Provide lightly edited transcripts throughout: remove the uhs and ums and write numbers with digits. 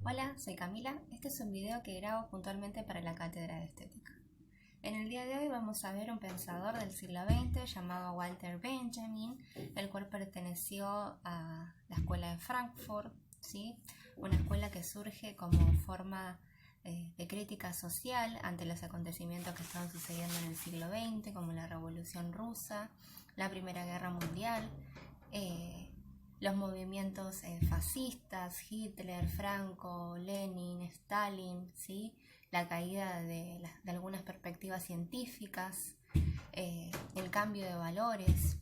Hola, soy Camila. Este es un video que grabo puntualmente para la Cátedra de Estética. En el día de hoy vamos a ver un pensador del siglo XX llamado Walter Benjamin, el cual perteneció a la escuela de Frankfurt, ¿sí? Una escuela que surge como forma de crítica social ante los acontecimientos que estaban sucediendo en el siglo XX, como la Revolución Rusa, la Primera Guerra Mundial, los movimientos fascistas, Hitler, Franco, Lenin, Stalin, ¿sí? La caída de algunas perspectivas científicas, el cambio de valores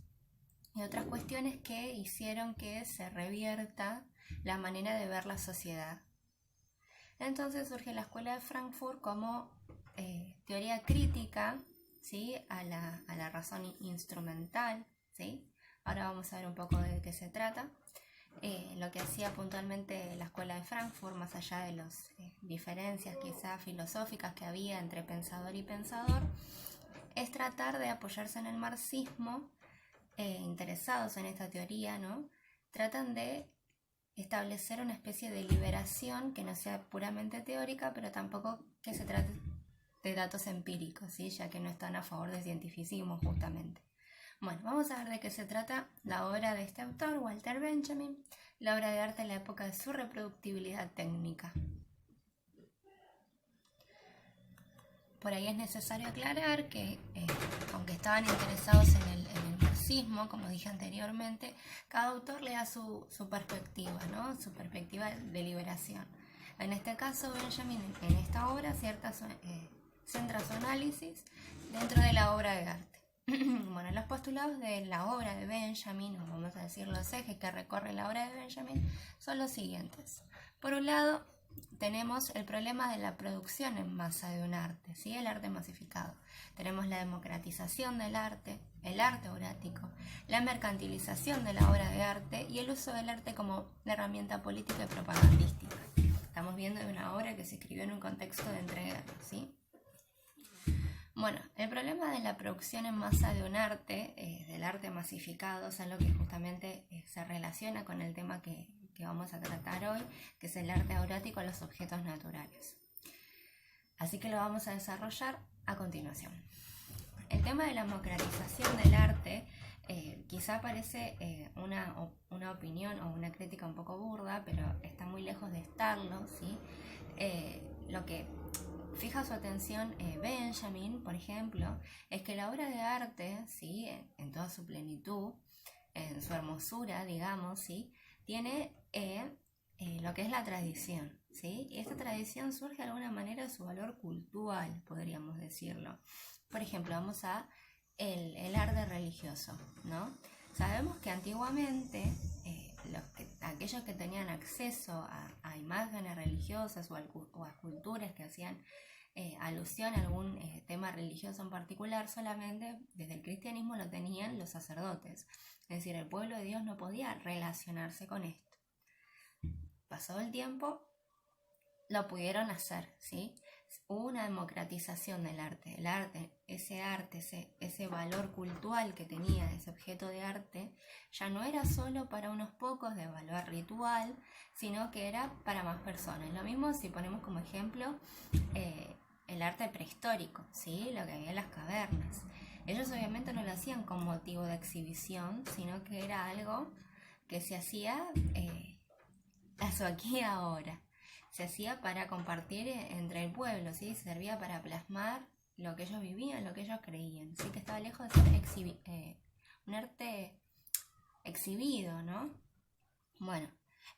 y otras cuestiones que hicieron que se revierta la manera de ver la sociedad. Entonces surge la Escuela de Frankfurt como teoría crítica, ¿sí? a la razón instrumental, ¿sí? Ahora vamos a ver un poco de qué se trata. Lo que hacía puntualmente la Escuela de Frankfurt, más allá de las diferencias quizás filosóficas que había entre pensador y pensador, es tratar de apoyarse en el marxismo, interesados en esta teoría, ¿no? Tratan de establecer una especie de liberación que no sea puramente teórica, pero tampoco que se trate de datos empíricos, ¿sí? Ya que no están a favor del cientificismo justamente. Bueno, vamos a ver de qué se trata la obra de este autor, Walter Benjamin, la obra de arte en la época de su reproductibilidad técnica. Por ahí es necesario aclarar que, aunque estaban interesados en el marxismo, como dije anteriormente, cada autor le da su perspectiva, ¿no? Su perspectiva de liberación. En este caso, Benjamin, en esta obra, centra su análisis dentro de la obra de arte. Bueno, los postulados de la obra de Benjamin, o vamos a decir los ejes que recorre la obra de Benjamin, son los siguientes. Por un lado, tenemos el problema de la producción en masa de un arte, ¿sí? El arte masificado. Tenemos la democratización del arte, el arte aurático, la mercantilización de la obra de arte y el uso del arte como herramienta política y propagandística. Estamos viendo una obra que se escribió en un contexto de entreguerras, ¿sí? Bueno, el problema de la producción en masa de un arte, del arte masificado, es algo que justamente se relaciona con el tema que vamos a tratar hoy, que es el arte aurático a los objetos naturales. Así que lo vamos a desarrollar a continuación. El tema de la democratización del arte quizá parece una opinión o una crítica un poco burda, pero está muy lejos de estarlo, ¿sí? Lo que fija su atención Benjamin, por ejemplo, es que la obra de arte, ¿sí? en toda su plenitud, en su hermosura, digamos, ¿sí? Tiene lo que es la tradición, ¿sí? Y esta tradición surge de alguna manera de su valor cultural, podríamos decirlo. Por ejemplo, vamos a el arte religioso, ¿no? Sabemos que antiguamente aquellos que tenían acceso a imágenes religiosas o a esculturas que hacían alusión a algún tema religioso en particular, solamente desde el cristianismo lo tenían los sacerdotes. Es decir, el pueblo de Dios no podía relacionarse con esto. Pasó el tiempo, lo pudieron hacer, ¿sí? Hubo una democratización del arte. El arte, ese valor cultural que tenía ese objeto de arte, ya no era solo para unos pocos de valor ritual, sino que era para más personas. Lo mismo si ponemos como ejemplo el arte prehistórico, ¿sí? Lo que había en las cavernas. Ellos obviamente no lo hacían con motivo de exhibición, sino que era algo que se hacía a su aquí y ahora. Se hacía para compartir entre el pueblo, ¿sí? Servía para plasmar lo que ellos vivían, lo que ellos creían. Sí, que estaba lejos de ser un arte exhibido, ¿no? Bueno,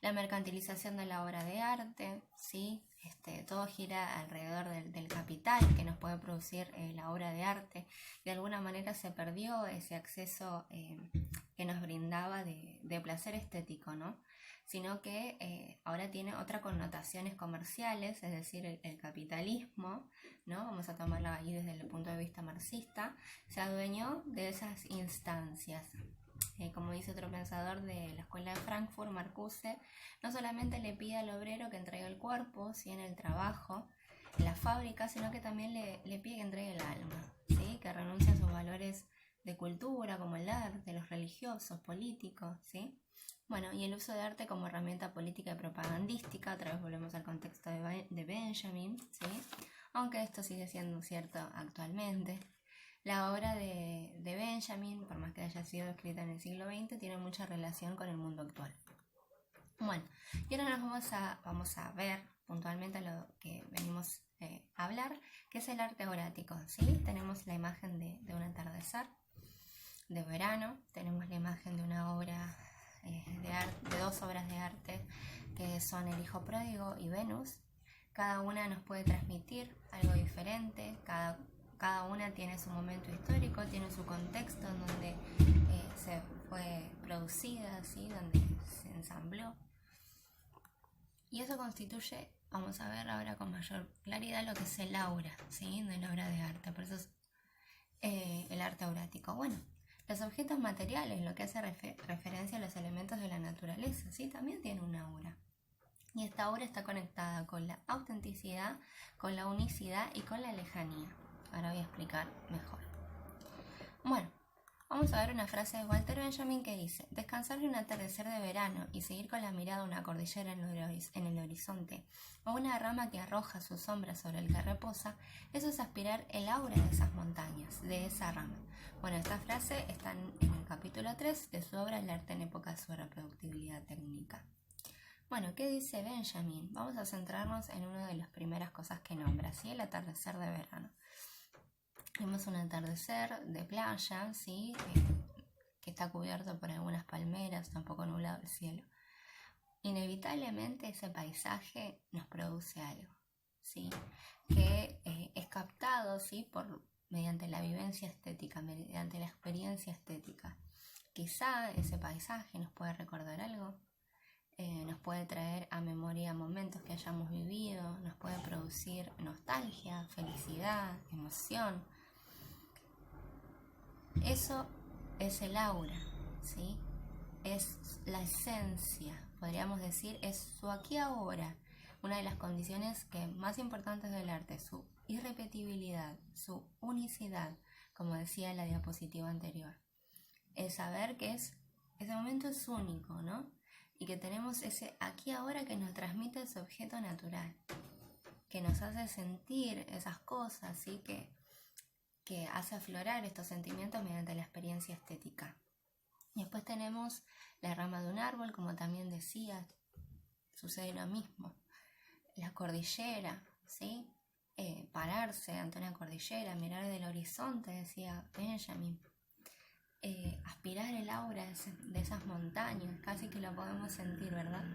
la mercantilización de la obra de arte, ¿sí? Todo gira alrededor del capital que nos puede producir la obra de arte. De alguna manera se perdió ese acceso que nos brindaba de placer estético, ¿no? Sino que ahora tiene otras connotaciones comerciales, es decir, el capitalismo, ¿no? Vamos a tomarlo ahí desde el punto de vista marxista, se adueñó de esas instancias. Como dice otro pensador de la escuela de Frankfurt, Marcuse, no solamente le pide al obrero que entregue el cuerpo, ¿sí? En el trabajo, en la fábrica, sino que también le pide que entregue el alma, ¿sí? Que renuncie a sus valores de cultura, como el arte, los religiosos, políticos, ¿sí? Bueno, y el uso de arte como herramienta política y propagandística, otra vez volvemos al contexto de Benjamin, ¿sí? Aunque esto sigue siendo cierto actualmente. La obra de Benjamin, por más que haya sido escrita en el siglo XX, tiene mucha relación con el mundo actual. Bueno, y ahora nos vamos a ver puntualmente lo que venimos a hablar, que es el arte orático, ¿sí? Tenemos la imagen de un atardecer de verano, tenemos la imagen de una obra de dos obras de arte que son El Hijo Pródigo y Venus. Cada una nos puede transmitir algo diferente, cada una tiene su momento histórico, tiene su contexto en donde se fue producida, ¿sí? Donde se ensambló. Y eso constituye, vamos a ver ahora con mayor claridad, lo que es el aura, ¿sí? De la obra de arte, por eso es el arte aurático. Bueno, los objetos materiales, lo que hace referencia a los elementos de la naturaleza, ¿sí? También tiene una aura. Y esta aura está conectada con la autenticidad, con la unicidad y con la lejanía. Ahora voy a explicar mejor. Bueno, vamos a ver una frase de Walter Benjamin que dice: descansar de un atardecer de verano y seguir con la mirada una cordillera en el horizonte o una rama que arroja su sombra sobre el que reposa, eso es aspirar el aura de esas montañas, de esa rama. Bueno, esta frase está en el capítulo 3 de su obra El arte en época de su reproductibilidad técnica. Bueno, ¿qué dice Benjamin? Vamos a centrarnos en una de las primeras cosas que nombra, ¿sí? El atardecer de verano. Vemos un atardecer de playa, ¿sí? Que está cubierto por algunas palmeras, está un poco nublado el cielo. Inevitablemente ese paisaje nos produce algo, ¿sí? Que es captado, ¿sí? Mediante la vivencia estética, mediante la experiencia estética. Quizá ese paisaje nos puede recordar algo, nos puede traer a memoria momentos que hayamos vivido, nos puede producir nostalgia, felicidad, emoción. Eso es el aura, ¿sí? Es la esencia, podríamos decir, es su aquí ahora. Una de las condiciones más importantes del arte, su irrepetibilidad, su unicidad, como decía en la diapositiva anterior. El saber que ese momento es único, ¿no? Y que tenemos ese aquí ahora que nos transmite ese objeto natural, que nos hace sentir esas cosas, ¿sí? Que hace aflorar estos sentimientos mediante la experiencia estética. Y después tenemos la rama de un árbol, como también decía, sucede lo mismo. La cordillera, ¿sí? Pararse ante una cordillera, mirar del horizonte, decía Benjamin. Aspirar el aura de esas montañas, casi que lo podemos sentir, ¿verdad?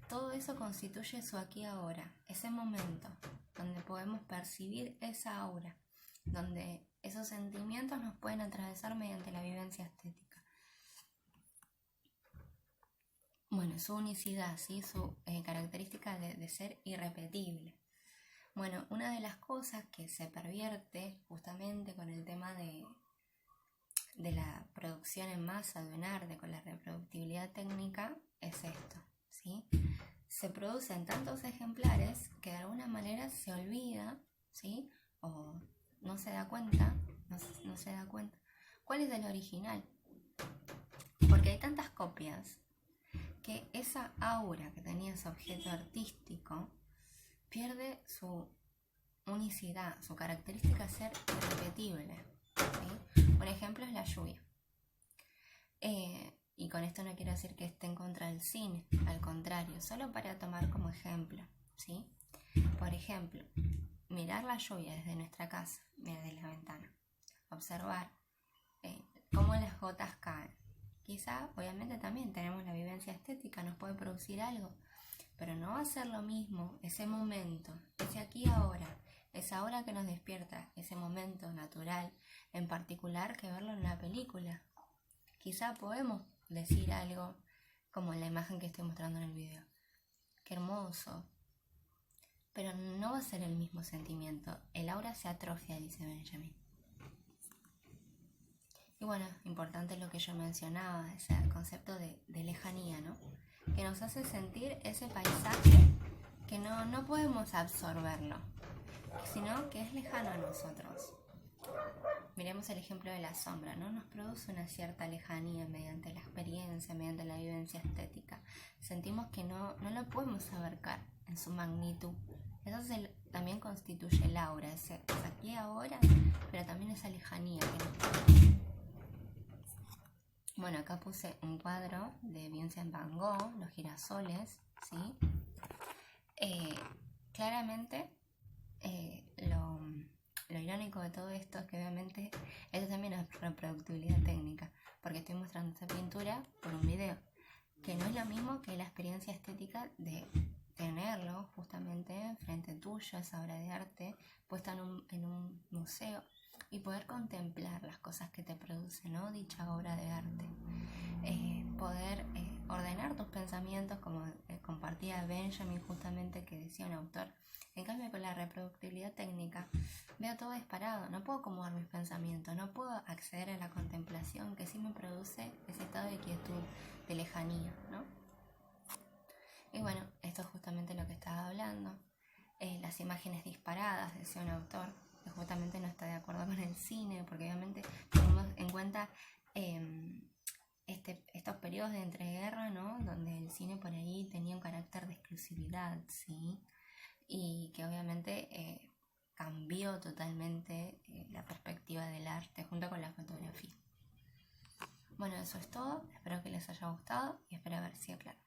Todo eso constituye su aquí ahora, ese momento donde podemos percibir esa aura, donde esos sentimientos nos pueden atravesar mediante la vivencia estética. Bueno, su unicidad, ¿sí? Su característica de ser irrepetible. Bueno, una de las cosas que se pervierte justamente con el tema de la producción en masa de un arte, con la reproductibilidad técnica, es esto, ¿sí? Se producen tantos ejemplares que de alguna manera se olvida, ¿sí? O no se da cuenta, no se da cuenta cuál es el original. Porque hay tantas copias que esa aura que tenía ese objeto artístico pierde su unicidad, su característica de ser irrepetible, ¿sí? Un ejemplo es la lluvia. Y con esto no quiero decir que esté en contra del cine, al contrario, solo para tomar como ejemplo, ¿sí? Por ejemplo, mirar la lluvia desde nuestra casa, desde la ventana, observar cómo las gotas caen. Quizá, obviamente también tenemos la vivencia estética, nos puede producir algo, pero no va a ser lo mismo ese momento, ese aquí y ahora, esa hora que nos despierta, ese momento natural en particular, que verlo en una película. Quizá podemos decir algo como en la imagen que estoy mostrando en el video. Qué hermoso. Pero no va a ser el mismo sentimiento. El aura se atrofia, dice Benjamin. Y bueno, importante lo que yo mencionaba, ese concepto de lejanía, ¿no? Que nos hace sentir ese paisaje que no podemos absorberlo, sino que es lejano a nosotros. miremos el ejemplo de la sombra, ¿no? Nos produce una cierta lejanía mediante la experiencia, mediante la vivencia estética. Sentimos que no lo podemos abarcar en su magnitud. Eso también constituye el aura, ese aquí y ahora, pero también esa lejanía que nos produce. Bueno, acá puse un cuadro de Vincent Van Gogh, Los girasoles, ¿sí? Claramente, lo irónico de todo esto es que obviamente esto también es reproductibilidad técnica, porque estoy mostrando esta pintura por un video, que no es lo mismo que la experiencia estética de tenerlo justamente frente tuyo, esa obra de arte, puesta en un museo y poder contemplar las cosas que te produce, ¿no? Dicha obra de arte. Poder ordenar tus pensamientos, como compartía Benjamin justamente, que decía un autor. En cambio, con la reproductibilidad técnica veo todo disparado, no puedo acomodar mis pensamientos, no puedo acceder a la contemplación que sí me produce ese estado de quietud, de lejanía, ¿no? Y bueno, esto es justamente lo que estaba hablando. Las imágenes disparadas, decía un autor, que justamente no está de acuerdo con el cine, porque obviamente tenemos en cuenta estos periodos de entreguerra, ¿no? Donde el cine por ahí tenía un carácter de exclusividad, ¿sí? Y que obviamente cambió totalmente la perspectiva del arte junto con la fotografía. Bueno, eso es todo. Espero que les haya gustado y espero haber sido claro.